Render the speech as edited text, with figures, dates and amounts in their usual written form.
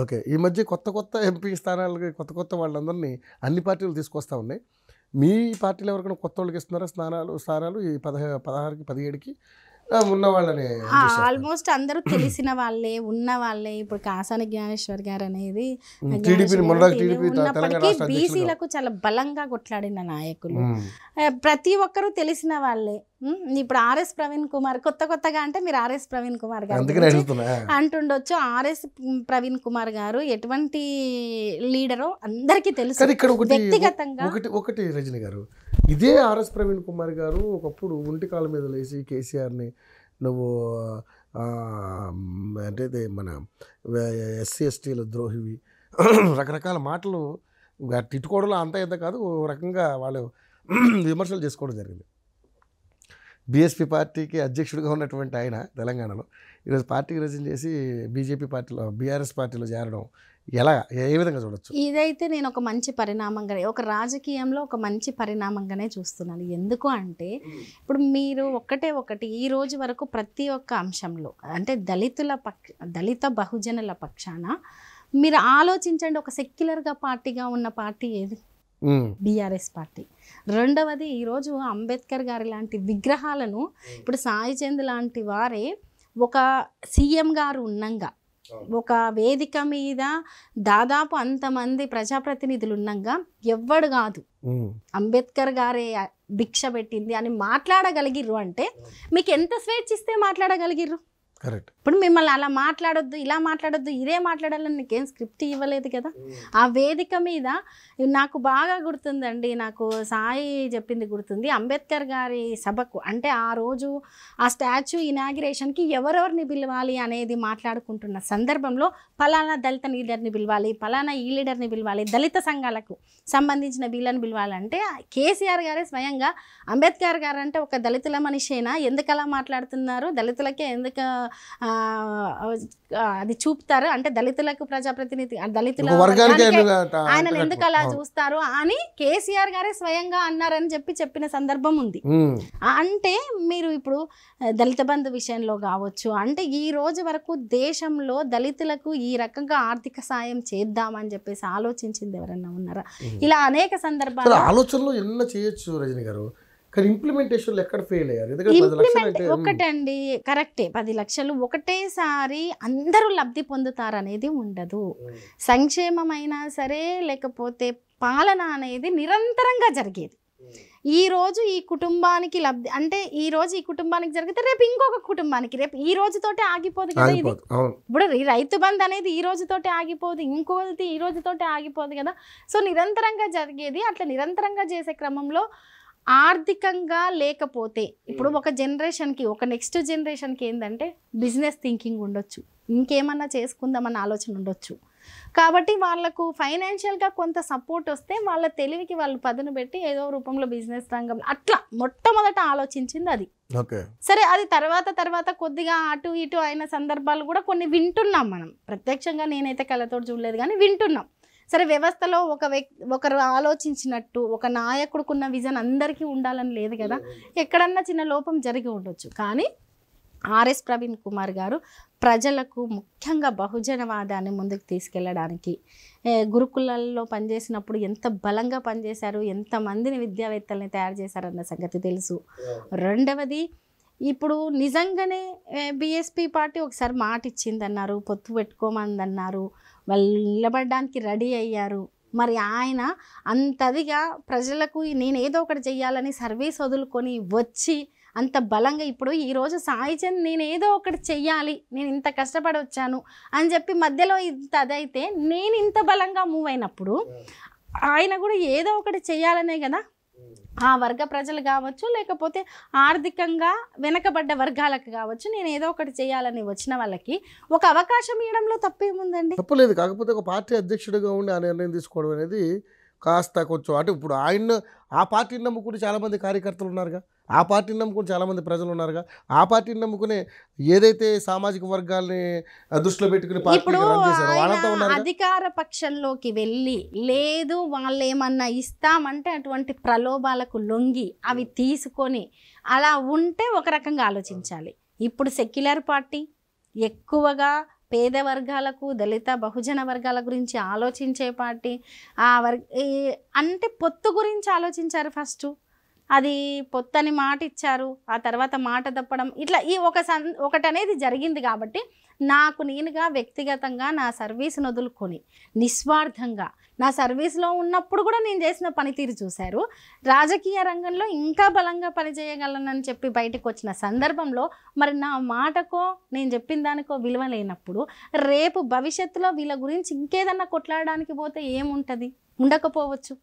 Okay. ఈ మధ్య కొత్త ఎంపీ స్థానాలకి కొత్త వాళ్ళందరినీ అన్ని పార్టీలు తీసుకొస్తా ఉన్నాయి. మీ పార్టీలో ఎవరికైనా కొత్తోళ్ళకి ఇస్తున్నారా స్థానాలు ఈ 16కి 17కి ఉన్న వాళ్ళని ఆల్మోస్ట్ అందరూ తెలిసిన వాళ్ళే ఉన్న వాళ్ళే. ఇప్పుడు కాసాని జ్ఞానేశ్వర్ గారు అనేది ఉన్నప్పటికీ బీసీలకు చాలా బలంగా కొట్లాడిన నాయకులు, ప్రతి ఒక్కరూ తెలిసిన వాళ్ళే. ఇప్పుడు ఆర్ఎస్ ప్రవీణ్ కుమార్ కొత్తగా అంటే మీరు ఆర్ఎస్ ప్రవీణ్ కుమార్ గారు అంటుండొచ్చు. ఆర్ఎస్ ప్రవీణ్ కుమార్ గారు ఎటువంటి లీడరో అందరికీ తెలుసు వ్యక్తిగతంగా. ఒకటి రజని గారు, ఇదే ఆర్ఎస్ ప్రవీణ్ కుమార్ గారు ఒకప్పుడు ఒంటి కాళ్ళ మీద లేచి కేసీఆర్ని నువ్వు అంటే మన ఎస్సీ ఎస్టీల ద్రోహివి రకరకాల మాటలు తిట్టుకోవడంలో అంత ఇంత కాదు, ఓ రకంగా వాళ్ళు విమర్శలు చేసుకోవడం జరిగింది. బీఎస్పీ పార్టీకి అధ్యక్షుడిగా ఉన్నటువంటి ఆయన తెలంగాణలో ఈరోజు పార్టీకి రిజైన్ చేసి బీజేపీ పార్టీలో బీఆర్ఎస్ పార్టీలో చేరడం ఏ విధంగా చూడొచ్చు? ఇదైతే నేను ఒక మంచి పరిణామంగానే, ఒక రాజకీయంలో ఒక మంచి పరిణామంగానే చూస్తున్నాను. ఎందుకు అంటే ఇప్పుడు మీరు ఒకటి ఈ రోజు వరకు ప్రతి ఒక్క అంశంలో అంటే దళిత బహుజనుల పక్షాన మీరు ఆలోచించండి, ఒక సెక్యులర్గా పార్టీగా ఉన్న పార్టీ ఏది? BRS party. రెండవది, ఈరోజు అంబేద్కర్ గారి లాంటి విగ్రహాలను ఇప్పుడు సాయి చంద్ లాంటి వారే ఒక సీఎం గారు ఉన్నంగా ఒక వేదిక మీద దాదాపు అంతమంది ప్రజాప్రతినిధులు ఉన్నంగా ఎవ్వడు కాదు అంబేద్కర్ గారే భిక్ష పెట్టింది అని మాట్లాడగలిగిర్రు అంటే మీకు ఎంత స్వేచ్ఛ ఇస్తే మాట్లాడగలిగిర్రు? ఇప్పుడు మిమ్మల్ని అలా మాట్లాడొద్దు, ఇలా మాట్లాడొద్దు, ఇదే మాట్లాడాలని నీకేం స్క్రిప్ట్ ఇవ్వలేదు కదా. ఆ వేదిక మీద నాకు బాగా గుర్తుందండి, నాకు సాయి చెప్పింది గుర్తుంది. అంబేద్కర్ గారి సభకు అంటే ఆ రోజు ఆ స్టాచ్యూ ఇనాగ్రేషన్కి ఎవరెవరిని పిలవాలి అనేది మాట్లాడుకుంటున్న సందర్భంలో పలానా దళిత లీడర్ని పిలవాలి, పలానా ఈ లీడర్ని పిలవాలి, దళిత సంఘాలకు సంబంధించిన వీళ్ళని పిలవాలంటే కేసీఆర్ గారే స్వయంగా అంబేద్కర్ గారు అంటే ఒక దళితుల మనిషేనా, ఎందుకు అలా మాట్లాడుతున్నారు, దళితులకే ఎందుకు అది చూపుతారు అంటే దళితులకు ప్రజాప్రతినిధి దళితుల ఆయన ఎందుకు అలా చూస్తారు అని కేసీఆర్ గారే స్వయంగా అన్నారని చెప్పిన సందర్భం ఉంది. అంటే మీరు ఇప్పుడు దళిత బంధు విషయంలో కావచ్చు, అంటే ఈ రోజు వరకు దేశంలో దళితులకు ఈ రకంగా ఆర్థిక సాయం చేద్దామని చెప్పేసి ఆలోచించింది ఎవరన్నా ఉన్నారా? ఇలా అనేక సందర్భాలు ఆలోచనలు ఎన్నో చేయొచ్చు రజని గారు, కానీ ఇంప్లిమెంటేషన్ ఎక్కడ ఫెయిల్ అయ్యారు? ఒకటండి, కరెక్టే, 10 లక్షలు ఒకటేసారి అందరూ లబ్ధి పొందుతారనేది ఉండదు. సంక్షేమమైనా సరే లేకపోతే పాలన అనేది నిరంతరంగా జరిగేది. ఈ రోజు ఈ కుటుంబానికి లబ్ధి అంటే ఈ రోజు ఈ కుటుంబానికి జరిగితే రేపు ఇంకొక కుటుంబానికి, రేపు ఈ రోజుతోటే ఆగిపోదు కదా ఇది. ఇప్పుడు రైతు బంధు అనేది ఈ రోజుతోటే ఆగిపోదు, ఇంకోటి ఈ రోజుతోటే ఆగిపోదు కదా. సో నిరంతరంగా జరిగేది. అట్లా నిరంతరంగా చేసే క్రమంలో ఆర్థికంగా లేకపోతే ఇప్పుడు ఒక జనరేషన్కి ఒక నెక్స్ట్ జనరేషన్కి ఏంటంటే బిజినెస్ థింకింగ్ ఉండొచ్చు, ఇంకేమన్నా చేసుకుందామన్న ఆలోచన ఉండొచ్చు. కాబట్టి వాళ్ళకు ఫైనాన్షియల్గా కొంత సపోర్ట్ వస్తే వాళ్ళ తెలివికి వాళ్ళు పదును పెట్టి ఏదో రూపంలో బిజినెస్ రంగంలో అట్లా మొట్టమొదట ఆలోచించింది అది. సరే, అది తర్వాత కొద్దిగా అటు ఇటు అయిన సందర్భాలు కూడా కొన్ని వింటున్నాం మనం. ప్రత్యక్షంగా నేనైతే కళ్ళతో చూడలేదు కానీ వింటున్నాం. సరే, వ్యవస్థలో ఒకరు ఆలోచించినట్టు ఒక నాయకుడుకున్న విజన్ అందరికీ ఉండాలని లేదు కదా, ఎక్కడన్నా చిన్న లోపం జరిగి ఉండొచ్చు. కానీ ఆర్ఎస్ ప్రవీణ్ కుమార్ గారు ప్రజలకు ముఖ్యంగా బహుజనవాదాన్ని ముందుకు తీసుకెళ్ళడానికి గురుకులాల్లో పనిచేసినప్పుడు ఎంత బలంగా పనిచేశారు, ఎంతమందిని విద్యావేత్తల్ని తయారు చేశారన్న సంగతి తెలుసు. రెండవది, ఇప్పుడు నిజంగానే బీఎస్పీ పార్టీ ఒకసారి మాట ఇచ్చిందన్నారు, పొత్తు పెట్టుకోమందన్నారు, వాళ్ళు నిలబడడానికి రెడీ అయ్యారు. మరి ఆయన అంతదిగా ప్రజలకు నేను ఏదో ఒకటి చెయ్యాలని సర్వీస్ వదులుకొని వచ్చి అంత బలంగా ఇప్పుడు ఈరోజు సాయి చంద్ నేను ఏదో ఒకటి చెయ్యాలి, నేను ఇంత కష్టపడి వచ్చాను అని చెప్పి మధ్యలో ఇంత అదైతే నేను ఇంత బలంగా మూవ్ అయినప్పుడు ఆయన కూడా ఏదో ఒకటి చెయ్యాలనే కదా ఆ వర్గ ప్రజలు కావచ్చు లేకపోతే ఆర్థికంగా వెనకబడ్డ వర్గాలకు కావచ్చు నేను ఏదో ఒకటి చేయాలని వచ్చిన వాళ్ళకి ఒక అవకాశం ఇవ్వడంలో తప్పేముందండి? తప్పలేదు. కాకపోతే ఒక పార్టీ అధ్యక్షుడిగా ఉండి ఆ నిర్ణయం తీసుకోవడం అనేది కాస్త కొంచెం అంటే ఇప్పుడు ఆయన ఆ పార్టీని నమ్ముకుని చాలామంది కార్యకర్తలు ఉన్నారుగా, ఆ పార్టీని నమ్ముకుని చాలామంది ప్రజలు ఉన్నారుగా, ఆ పార్టీని నమ్ముకునే ఏదైతే సామాజిక వర్గాల్ని దృష్టిలో పెట్టుకుని అధికార పక్షంలోకి వెళ్ళి లేదు వాళ్ళు ఏమన్నా ఇస్తామంటే అటువంటి ప్రలోభాలకు లొంగి అవి తీసుకొని అలా ఉంటే ఒక రకంగా ఆలోచించాలి. ఇప్పుడు సెక్యులర్ పార్టీ ఎక్కువగా పేద వర్గాలకు, దళిత బహుజన వర్గాల గురించి ఆలోచించే పార్టీ. అంటే పొత్తు గురించి ఆలోచించారు ఫస్ట్. అది పొత్తని మాట ఇచ్చారు, ఆ తర్వాత మాట తప్పడం, ఇట్లా ఈ ఒకటనేది జరిగింది. కాబట్టి నాకు నేనుగా వ్యక్తిగతంగా నా సర్వీస్ను వదులుకొని నిస్వార్థంగా నా సర్వీస్లో ఉన్నప్పుడు కూడా నేను చేసిన పనితీరు చూశారు. రాజకీయ రంగంలో ఇంకా బలంగా పనిచేయగలనని చెప్పి బయటకు వచ్చిన సందర్భంలో మరి నా మాటకో నేను చెప్పిన దానికో విలువ లేనప్పుడు రేపు భవిష్యత్తులో వీళ్ళ గురించి ఇంకేదన్నా కొట్లాడడానికి పోతే ఏముంటుంది? ఉండకపోవచ్చు.